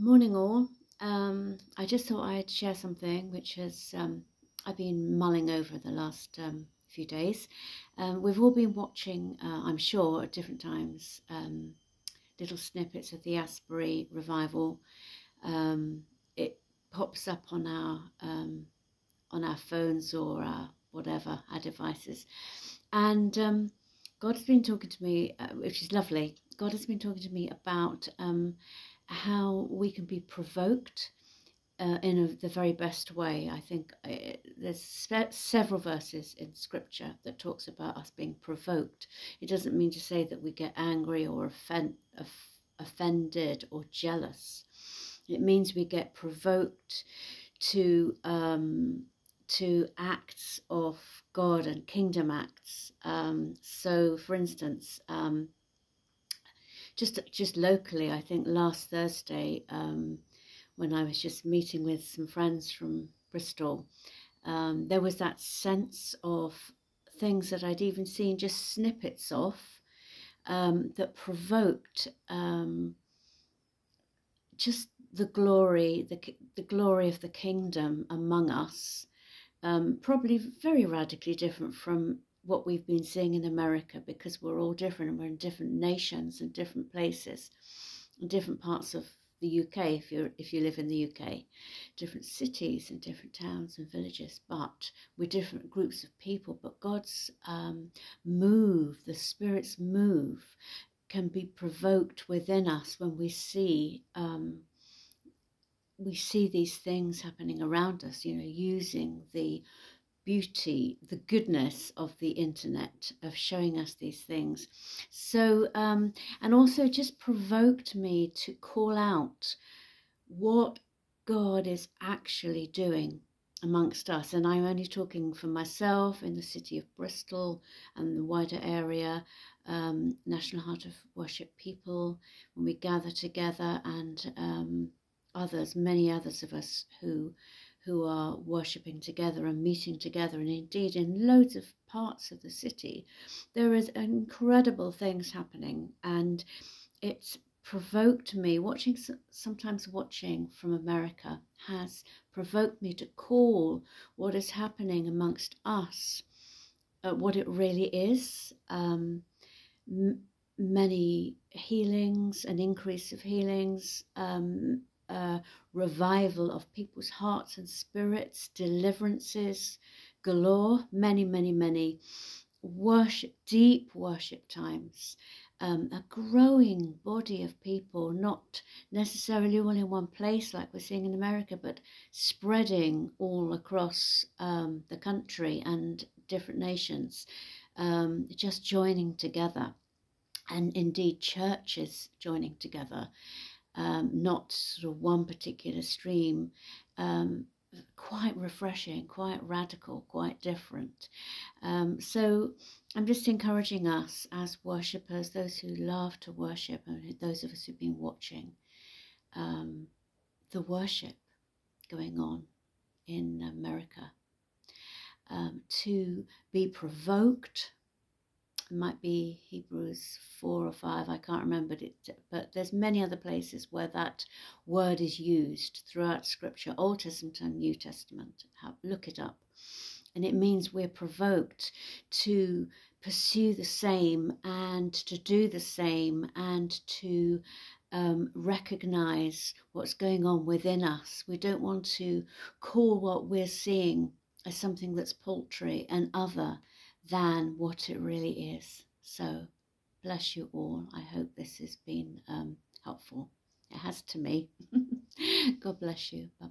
Morning all. I just thought I'd share something which has I've been mulling over the last few days. We've all been watching, I'm sure, at different times, little snippets of the Asbury revival. It pops up on our phones or whatever our devices, and God's been talking to me, which is lovely. God has been talking to me about how we can be provoked in the very best way. I think there's several verses in Scripture that talks about us being provoked. It doesn't mean to say that we get angry or offended or jealous. It means we get provoked to acts of God and kingdom acts. So, for instance, just locally, I think last Thursday, when I was just meeting with some friends from Bristol, there was that sense of things that I'd even seen just snippets of that provoked just the glory of the kingdom among us. Probably very radically different from what we've been seeing in America, because we're all different and we're in different nations and different places and different parts of the UK, if you live in the UK, different cities and different towns and villages, but we're different groups of people. But God's move, the Spirit's move, can be provoked within us when we see these things happening around us, using the beauty, the goodness of the internet, of showing us these things. So, and also just provoked me to call out what God is actually doing amongst us. And I'm only talking for myself in the city of Bristol and the wider area, National Heart of Worship people, when we gather together, and many others of us who are worshipping together and meeting together, and indeed in loads of parts of the city there is incredible things happening. And it's provoked me, sometimes watching from America has provoked me to call what is happening amongst us what it really is. Many healings, an increase of healings, revival of people's hearts and spirits, deliverances galore, many worship, deep worship times, a growing body of people, not necessarily all in one place like we're seeing in America, but spreading all across the country and different nations, just joining together, and indeed churches joining together. Not sort of one particular stream, quite refreshing, quite radical, quite different. So I'm just encouraging us as worshippers, those who love to worship, and those of us who've been watching the worship going on in America, to be provoked. It might be Hebrews 4 or 5, I can't remember it, but there's many other places where that word is used throughout Scripture, Old Testament and New Testament. Look it up. And it means we're provoked to pursue the same and to do the same, and to recognize what's going on within us. We don't want to call what we're seeing as something that's paltry and other than what it really is. So bless you all. I hope this has been helpful. It has to me. God bless you. Bye.